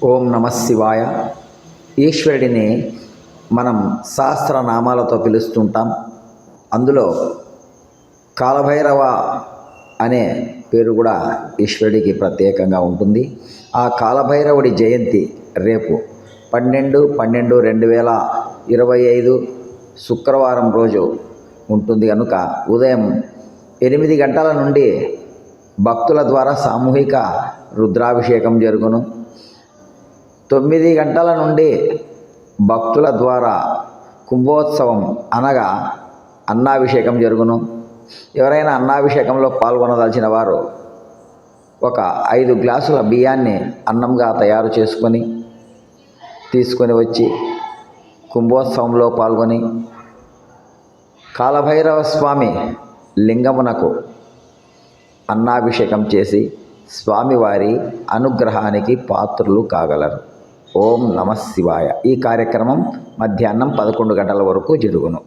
ఓం నమ శివాయ. ఈశ్వరుడిని మనం సహస్రనామాలతో పిలుస్తుంటాం. అందులో కాలభైరవ అనే పేరు కూడా ఈశ్వరుడికి ప్రత్యేకంగా ఉంటుంది. ఆ కాలభైరవుడి జయంతి రేపు 12/12/2025 శుక్రవారం రోజు ఉంటుంది కనుక ఉదయం 8 గంటల నుండి భక్తుల ద్వారా సామూహిక రుద్రాభిషేకం జరుగును. 9 గంటల నుండి భక్తుల ద్వారా కుంభోత్సవం అనగా అన్నాభిషేకం జరుగును. ఎవరైనా అన్నాభిషేకంలో పాల్గొనదలిచిన వారు ఒక 5 గ్లాసుల బియ్యాన్ని అన్నంగా తయారు చేసుకొని తీసుకొని వచ్చి కుంభోత్సవంలో పాల్గొని కాలభైరవ స్వామి లింగమునకు అన్నాభిషేకం చేసి స్వామివారి అనుగ్రహానికి పాత్రులు కాగలరు. ఓం నమ శివాయ. ఈ కార్యక్రమం మధ్యాహ్నం 11 గంటల వరకు జరుగును.